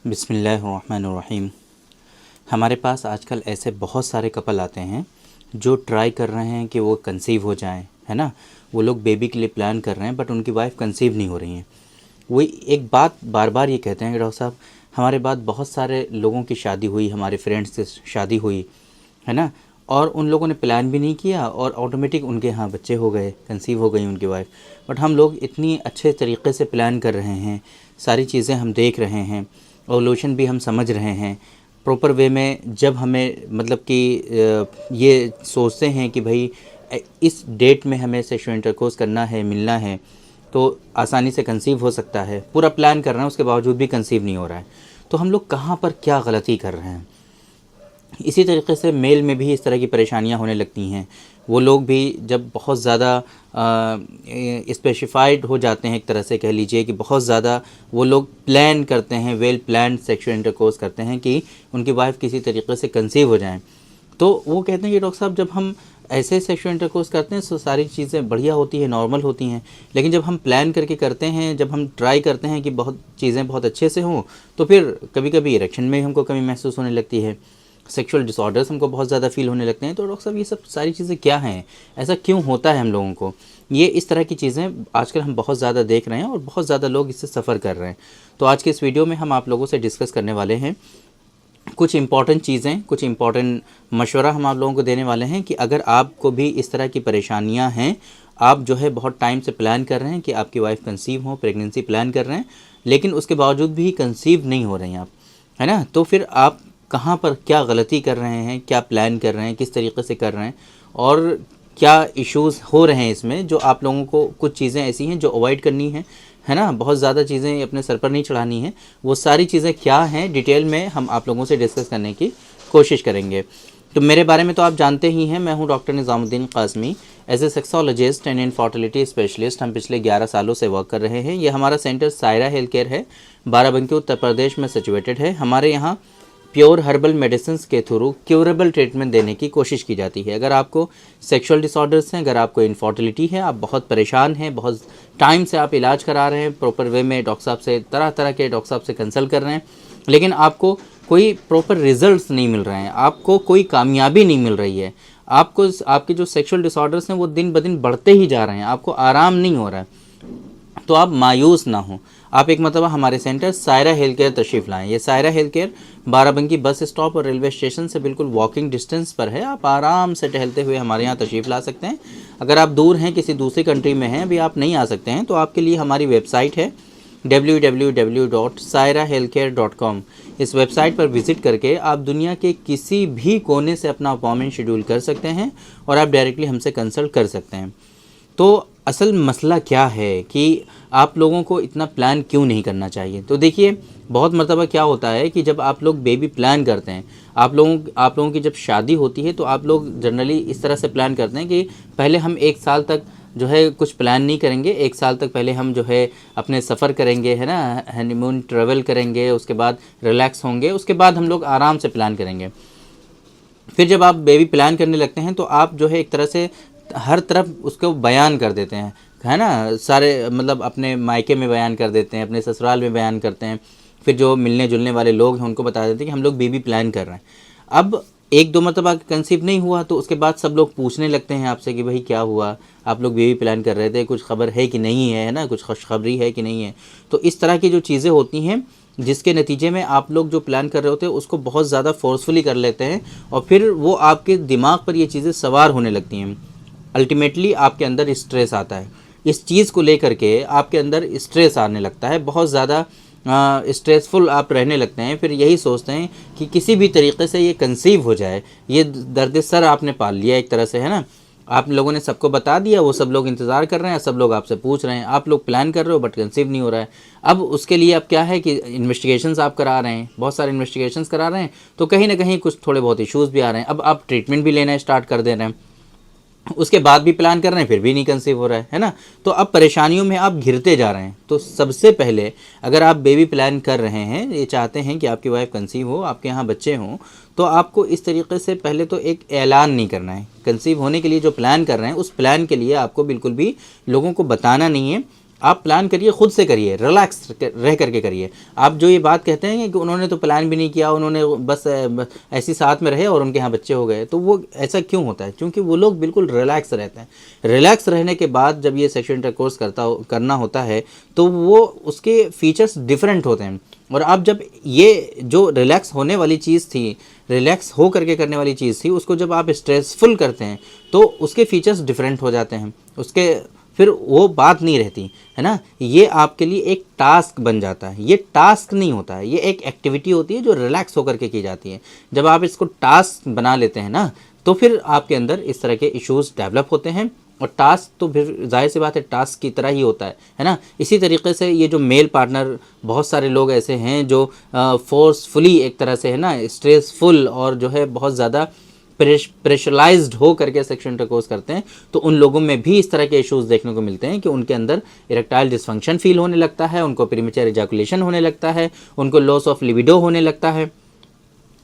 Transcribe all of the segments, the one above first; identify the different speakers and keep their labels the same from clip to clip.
Speaker 1: बिस्मिल्लाहिर्रहमानिर्रहीम। हमारे पास आजकल ऐसे बहुत सारे कपल आते हैं जो ट्राई कर रहे हैं कि वो कंसीव हो जाएं, है ना। वो लोग बेबी के लिए प्लान कर रहे हैं बट उनकी वाइफ कंसीव नहीं हो रही हैं। वो एक बात बार बार ये कहते हैं कि डॉक्टर साहब हमारे बाद बहुत सारे लोगों की शादी हुई, हमारे फ्रेंड्स से शादी हुई, है ना, और उन लोगों ने प्लान भी नहीं किया और ऑटोमेटिक उनके यहाँ बच्चे हो गए, कंसीव हो गई उनकी वाइफ। बट हम लोग इतनी अच्छे तरीके से प्लान कर रहे हैं, सारी चीज़ें हम देख रहे हैं, ओवुलेशन भी हम समझ रहे हैं प्रॉपर वे में। जब हमें मतलब कि ये सोचते हैं कि भाई इस डेट में हमें सेक्सुअल इंटरकोर्स करना है, मिलना है, तो आसानी से कंसीव हो सकता है, पूरा प्लान कर रहे हैं, उसके बावजूद भी कंसीव नहीं हो रहा है। तो हम लोग कहाँ पर क्या गलती कर रहे हैं। इसी तरीके से मेल में भी इस तरह की परेशानियां होने लगती हैं। वो लोग भी जब बहुत ज़्यादा स्पेसिफाइड हो जाते हैं, एक तरह से कह लीजिए कि बहुत ज़्यादा वो लोग प्लान करते हैं, वेल प्लान सेक्सुअल इंटरकोर्स करते हैं कि उनकी वाइफ किसी तरीके से कंसीव हो जाएं, तो वो कहते हैं कि डॉक्टर साहब जब हम ऐसे सेक्सुअल इंटरकोर्स करते हैं तो सारी चीज़ें बढ़िया होती हैं, नॉर्मल होती हैं। लेकिन जब हम प्लान करके करते हैं, जब हम ट्राई करते हैं कि बहुत चीज़ें बहुत अच्छे से हों, तो फिर कभी कभी इरेक्शन में हमको कमी महसूस होने लगती है, सेक्सुअल डिसऑर्डर्स हमको बहुत ज़्यादा फील होने लगते हैं। तो डॉक्टर साहब ये सब सारी चीज़ें क्या हैं, ऐसा क्यों होता है हम लोगों को। ये इस तरह की चीज़ें आजकल हम बहुत ज़्यादा देख रहे हैं और बहुत ज़्यादा लोग इससे सफ़र कर रहे हैं। तो आज के इस वीडियो में हम आप लोगों से डिस्कस करने वाले हैं कुछ इंपॉर्टेंट चीज़ें, कुछ इंपॉर्टेंट मशवरा हम आप लोगों को देने वाले हैं कि अगर आपको भी इस तरह की परेशानियां हैं, आप जो है बहुत टाइम से प्लान कर रहे हैं कि आपकी वाइफ कंसीव हो, प्रेगनेंसी प्लान कर रहे हैं, लेकिन उसके बावजूद भी कंसीव नहीं हो रहे हैं आप, है ना, तो फिर आप कहाँ पर क्या गलती कर रहे हैं, क्या प्लान कर रहे हैं, किस तरीके से कर रहे हैं और क्या इश्यूज़ हो रहे हैं इसमें, जो आप लोगों को कुछ चीज़ें ऐसी हैं जो अवॉइड करनी है ना, बहुत ज़्यादा चीज़ें अपने सर पर नहीं चढ़ानी है। वो सारी चीज़ें क्या हैं डिटेल में हम आप लोगों से डिस्कस करने की कोशिश करेंगे। तो मेरे बारे में तो आप जानते ही हैं, मैं हूं doctor Nizamuddin Qasmi. As a sexologist and infertility specialist हम पिछले 11 सालों से वर्क कर रहे हैं। ये हमारा सेंटर सायरा हेल्थ केयर है, बाराबंकी उत्तर प्रदेश में सिचुएटेड है। हमारे यहाँ प्योर हर्बल मेडिसिन के थ्रू क्यूरेबल ट्रीटमेंट देने की कोशिश की जाती है। अगर आपको सेक्सुअल डिसऑर्डर्स हैं, अगर आपको इनफर्टिलिटी है, आप बहुत परेशान हैं, बहुत टाइम से आप इलाज करा रहे हैं, प्रॉपर वे में डॉक्टर साहब से, तरह तरह के डॉक्टर साहब से कंसल्ट कर रहे हैं, लेकिन आपको कोई प्रॉपर रिजल्ट्स नहीं मिल रहे हैं, आपको कोई कामयाबी नहीं मिल रही है, आपको आपके जो सेक्सुअल डिसऑर्डर्स हैं वो दिन ब दिन बढ़ते ही जा रहे हैं, आपको आराम नहीं हो रहा है, तो आप मायूस ना हो। आप एक मतलब हमारे सेंटर सायरा हेल्थ केयर तशरीफ़ लाएँ। ये Saira health care Barabanki bus stop और रेलवे स्टेशन से बिल्कुल वॉकिंग डिस्टेंस पर है। आप आराम से टहलते हुए हमारे यहाँ तशरीफ़ ला सकते हैं। अगर आप दूर हैं, किसी दूसरी कंट्री में हैं, अभी आप नहीं आ सकते हैं, तो आपके लिए हमारी वेबसाइट है www.sairahealthcare.com। इस वेबसाइट पर विज़िट करके आप दुनिया के किसी भी कोने से अपना अपॉइंटमेंट शेड्यूल कर सकते हैं और आप डायरेक्टली हमसे कंसल्ट कर सकते हैं। तो असल मसला क्या है कि आप लोगों को इतना प्लान क्यों नहीं करना चाहिए। तो देखिए, बहुत मरतबा क्या होता है कि जब आप लोग बेबी प्लान करते हैं, आप लोगों की जब शादी होती है, तो आप लोग जनरली इस तरह से प्लान करते हैं कि पहले हम 1 साल तक जो है कुछ प्लान नहीं करेंगे। 1 साल तक पहले हम जो है अपने सफ़र करेंगे, है ना, हनीमून ट्रैवल करेंगे, उसके बाद रिलैक्स होंगे, उसके बाद हम लोग आराम से प्लान करेंगे। फिर जब आप बेबी प्लान करने लगते हैं तो आप जो है एक तरह से हर तरफ उसको बयान कर देते हैं, है ना, सारे मतलब अपने मायके में बयान कर देते हैं, अपने ससुराल में बयान करते हैं, फिर जो मिलने जुलने वाले लोग हैं उनको बता देते हैं कि हम लोग बेबी प्लान कर रहे हैं। अब 1-2 मरतबा कंसीव नहीं हुआ तो उसके बाद सब लोग पूछने लगते हैं आपसे कि भाई क्या हुआ, आप लोग बेबी प्लान कर रहे थे, कुछ खबर है कि नहीं है ना, कुछ खुशखबरी है कि नहीं है। तो इस तरह की जो चीज़ें होती हैं, जिसके नतीजे में आप लोग जो प्लान कर रहे होते हैं उसको बहुत ज़्यादा फोर्सफुली कर लेते हैं और फिर वो आपके दिमाग पर ये चीज़ें सवार होने लगती हैं। अल्टीमेटली आपके अंदर स्ट्रेस आता है, इस चीज़ को लेकर के आपके अंदर स्ट्रेस आने लगता है, बहुत ज़्यादा स्ट्रेसफुल आप रहने लगते हैं। फिर यही सोचते हैं कि किसी भी तरीके से ये कंसीव हो जाए। ये दर्द सर आपने पाल लिया एक तरह से, है ना, आप लोगों ने सबको बता दिया, वो सब लोग इंतज़ार कर रहे हैं, सब लोग आपसे पूछ रहे हैं, आप लोग प्लान कर रहे हो बट कंसीव नहीं हो रहा है। अब उसके लिए अब क्या है कि इन्वेस्टिगेशंस आप करा रहे हैं, बहुत सारे इन्वेस्टिगेशंस करा रहे हैं, तो कहीं ना कहीं कुछ थोड़े बहुत इश्यूज़ भी आ रहे हैं। अब आप ट्रीटमेंट भी लेना स्टार्ट कर दे रहे हैं, उसके बाद भी प्लान कर रहे हैं, फिर भी नहीं कंसीव हो रहा है ना। तो अब परेशानियों में आप घिरते जा रहे हैं। तो सबसे पहले अगर आप बेबी प्लान कर रहे हैं, ये चाहते हैं कि आपकी वाइफ कंसीव हो, आपके यहाँ बच्चे हों, तो आपको इस तरीके से पहले तो एक ऐलान नहीं करना है। कंसीव होने के लिए जो प्लान कर रहे हैं उस प्लान के लिए आपको बिल्कुल भी लोगों को बताना नहीं है। आप प्लान करिए, खुद से करिए, रिलैक्स रह करके करिए। आप जो ये बात कहते हैं कि उन्होंने तो प्लान भी नहीं किया, उन्होंने बस ऐसी साथ में रहे और उनके यहाँ बच्चे हो गए, तो वो ऐसा क्यों होता है? क्योंकि वो लोग बिल्कुल रिलैक्स रहते हैं। रिलैक्स रहने के बाद जब ये सेक्सुअल इंटरकोर्स करना होता है तो वो उसके फीचर्स डिफरेंट होते हैं। और आप जब ये जो रिलैक्स होने वाली चीज़ थी, रिलैक्स हो करके करने वाली चीज़ थी, उसको जब आप स्ट्रेसफुल करते हैं तो उसके फीचर्स डिफरेंट हो जाते हैं, उसके फिर वो बात नहीं रहती है ना। ये आपके लिए एक टास्क बन जाता है। ये टास्क नहीं होता है, ये एक एक्टिविटी होती है जो रिलैक्स होकर के की जाती है। जब आप इसको टास्क बना लेते हैं ना, तो फिर आपके अंदर इस तरह के इश्यूज डेवलप होते हैं। और टास्क तो फिर जाहिर सी बात है टास्क की तरह ही होता है ना। इसी तरीके से ये जो मेल पार्टनर, बहुत सारे लोग ऐसे हैं जो फोर्सफुली एक तरह से है ना स्ट्रेसफुल और जो है बहुत ज़्यादा प्रेशराइज्ड हो करके सेक्सुअल इंटरकोर्स करते हैं, तो उन लोगों में भी इस तरह के इश्यूज देखने को मिलते हैं कि उनके अंदर इरेक्टाइल डिसफंक्शन फील होने लगता है, उनको प्रीमेच्योर इजैकुलेशन होने लगता है, उनको लॉस ऑफ लिबिडो होने लगता है।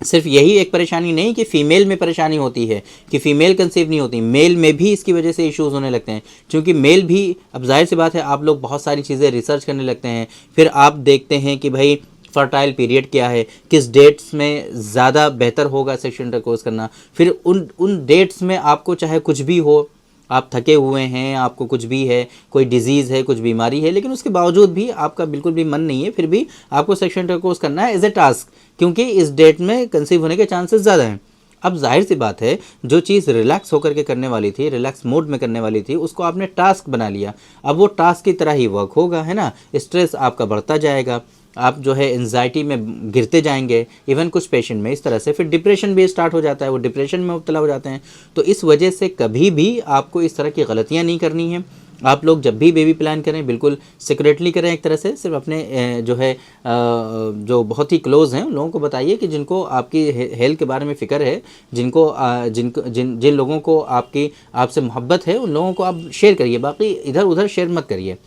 Speaker 1: सिर्फ यही एक परेशानी नहीं कि फ़ीमेल में परेशानी होती है कि फ़ीमेल कंसीव नहीं होती, मेल में भी इसकी वजह से इश्यूज़ होने लगते हैं। क्योंकि मेल भी, अब जाहिर सी बात है आप लोग बहुत सारी चीज़ें रिसर्च करने लगते हैं, फिर आप देखते हैं कि भाई फर्टाइल पीरियड क्या है, किस डेट्स में ज़्यादा बेहतर होगा सेक्सुअल इंटरकोर्स करना। फिर उन डेट्स में आपको चाहे कुछ भी हो, आप थके हुए हैं, आपको कुछ भी है, कोई डिजीज़ है, कुछ बीमारी है, लेकिन उसके बावजूद भी आपका बिल्कुल भी मन नहीं है, फिर भी आपको सेक्सुअल इंटरकोर्स करना है एज ए टास्क, क्योंकि इस डेट में कंसीव होने के चांसेस ज़्यादा हैं। अब जाहिर सी बात है जो चीज़ रिलैक्स होकर के करने वाली थी, रिलैक्स मोड में करने वाली थी, उसको आपने टास्क बना लिया। अब वो टास्क की तरह ही वर्क होगा, है ना। स्ट्रेस आपका बढ़ता जाएगा, आप जो है एंजाइटी में गिरते जाएंगे। इवन कुछ पेशेंट में इस तरह से फिर डिप्रेशन भी स्टार्ट हो जाता है, वो डिप्रेशन में मुब्तला हो जाते हैं। तो इस वजह से कभी भी आपको इस तरह की गलतियाँ नहीं करनी हैं। आप लोग जब भी बेबी प्लान करें बिल्कुल सिक्रेटली करें, एक तरह से सिर्फ अपने जो है जो बहुत ही क्लोज़ हैं उन लोगों को बताइए, कि जिनको आपकी हेल्थ के बारे में फ़िक्र है, जिन लोगों को आपसे मोहब्बत है, उन लोगों को आप शेयर करिए, बाकी इधर उधर शेयर मत करिए,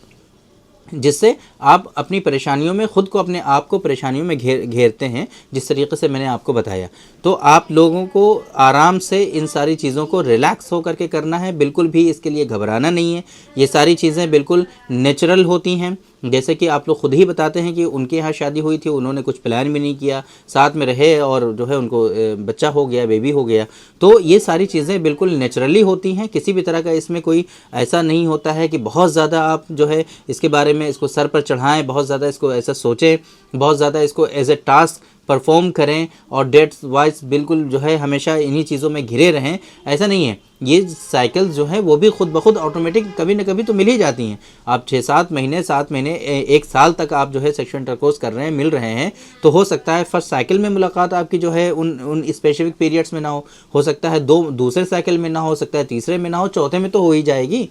Speaker 1: जिससे आप अपनी परेशानियों में खुद को, अपने आप को परेशानियों में घेरते हैं, जिस तरीके से मैंने आपको बताया। तो आप लोगों को आराम से इन सारी चीज़ों को रिलैक्स हो करके करना है, बिल्कुल भी इसके लिए घबराना नहीं है। ये सारी चीज़ें बिल्कुल नेचुरल होती हैं। जैसे कि आप लोग खुद ही बताते हैं कि उनके यहाँ शादी हुई थी, उन्होंने कुछ प्लान भी नहीं किया, साथ में रहे और जो है उनको बच्चा हो गया, बेबी हो गया। तो ये सारी चीज़ें बिल्कुल नेचुरली होती हैं, किसी भी तरह का इसमें कोई ऐसा नहीं होता है कि बहुत ज़्यादा आप जो है इसके बारे में इसको सर पर चढ़ाएं, बहुत ज़्यादा इसको ऐसा सोचें, बहुत ज़्यादा इसको एज ए टास्क परफॉर्म करें और डेट्स वाइज बिल्कुल जो है हमेशा इन्हीं चीज़ों में घिरे रहें। ऐसा नहीं है। ये साइकिल्स जो हैं वो भी खुद ब खुद ऑटोमेटिक कभी ना कभी तो मिल ही जाती हैं। आप 6-7 महीने, 7 महीने, 1 साल तक आप जो है सेक्सुअल इंटरकोर्स कर रहे हैं, मिल रहे हैं, तो हो सकता है फर्स्ट साइकिल में मुलाकात आपकी जो है उन स्पेसिफिक पीरियड्स में ना हो सकता है दूसरे साइकिल में ना हो सकता है, तीसरे में ना हो, चौथे में तो हो ही जाएगी।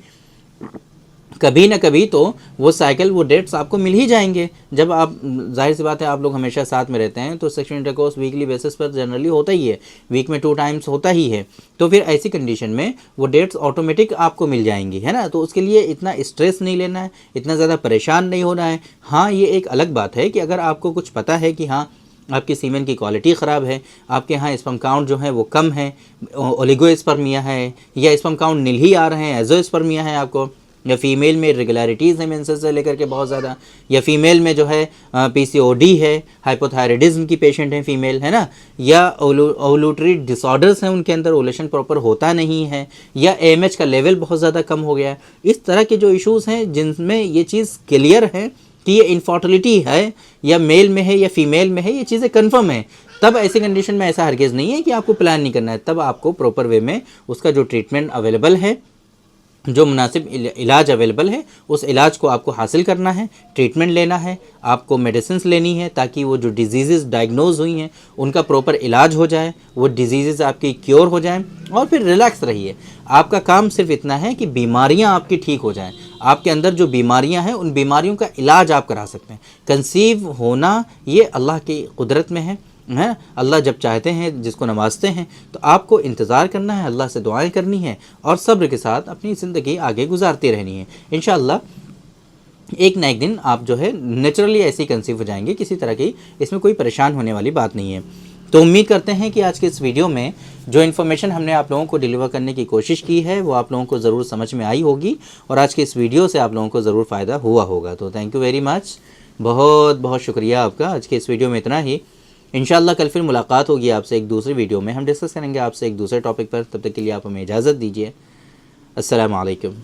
Speaker 1: कभी ना कभी तो वो साइकिल, वो डेट्स आपको मिल ही जाएंगे। जब आप, जाहिर सी बात है आप लोग हमेशा साथ में रहते हैं, तो सेक्सुअल इंटरकोर्स वीकली बेसिस पर जनरली होता ही है, वीक में 2 टाइम्स होता ही है। तो फिर ऐसी कंडीशन में वो डेट्स ऑटोमेटिक आपको मिल जाएंगी, है ना। तो उसके लिए इतना स्ट्रेस नहीं लेना है, इतना ज़्यादा परेशान नहीं होना है। हाँ, ये एक अलग बात है कि अगर आपको कुछ पता है कि हाँ आपकी सीमेन की क्वालिटी ख़राब है, आपके यहाँ स्पर्म काउंट जो है वो कम है, ओलिगोस्पर्मिया है, या स्पर्म काउंट नील ही आ रहे हैं, एजोस्पर्मिया है आपको, या फीमेल में इरेगुलरिटीज़ हैं मेंसेस से लेकर के बहुत ज़्यादा, या फीमेल में जो है पीसीओडी है, हाइपोथायराइडिज्म की पेशेंट हैं फीमेल, है ना, या ओवुलेटरी डिसऑर्डर्स हैं, उनके अंदर ओवुलेशन प्रॉपर होता नहीं है, या एएमएच का लेवल बहुत ज़्यादा कम हो गया है। इस तरह के जो इश्यूज़ हैं जिनमें ये चीज़ क्लियर है कि ये इनफर्टिलिटी है, या मेल में है या फीमेल में है, ये चीज़ें कन्फर्म है, तब ऐसी कंडीशन में ऐसा हरगिज़ नहीं है कि आपको प्लान नहीं करना है। तब आपको प्रॉपर वे में उसका जो ट्रीटमेंट अवेलेबल है, जो मुनासिब इलाज अवेलेबल है, उस इलाज को आपको हासिल करना है, ट्रीटमेंट लेना है, आपको मेडिसिन्स लेनी है, ताकि वो जो डिजीज़ डायग्नोज हुई हैं उनका प्रॉपर इलाज हो जाए, वो डिजीज़ आपकी क्योर हो जाएं, और फिर रिलैक्स रहिए। आपका काम सिर्फ इतना है कि बीमारियां आपकी ठीक हो जाएं। आपके अंदर जो बीमारियां हैं उन बीमारियों का इलाज आप करा सकते हैं। कंसीव होना ये अल्लाह की कुदरत में है। अल्लाह जब चाहते हैं, जिसको नवाजते हैं, तो आपको इंतज़ार करना है, अल्लाह से दुआएं करनी है और सब्र के साथ अपनी ज़िंदगी आगे गुजारती रहनी है। इंशाअल्लाह एक ना एक दिन आप जो है नेचुरली ऐसे ही कंसीव हो जाएंगे, किसी तरह की इसमें कोई परेशान होने वाली बात नहीं है। तो उम्मीद करते हैं कि आज के इस वीडियो में जो इन्फॉर्मेशन हमने आप लोगों को डिलीवर करने की कोशिश की है वो आप लोगों को ज़रूर समझ में आई होगी और आज के इस वीडियो से आप लोगों को ज़रूर फ़ायदा हुआ होगा। तो थैंक यू वेरी मच, बहुत बहुत शुक्रिया आपका। आज के इस वीडियो में इतना ही। इंशाल्लाह कल फिर मुलाकात होगी आपसे एक दूसरी वीडियो में, हम डिस्कस करेंगे आपसे एक दूसरे टॉपिक पर। तब तक के लिए आप हमें इजाज़त दीजिए। अस्सलाम वालेकुम।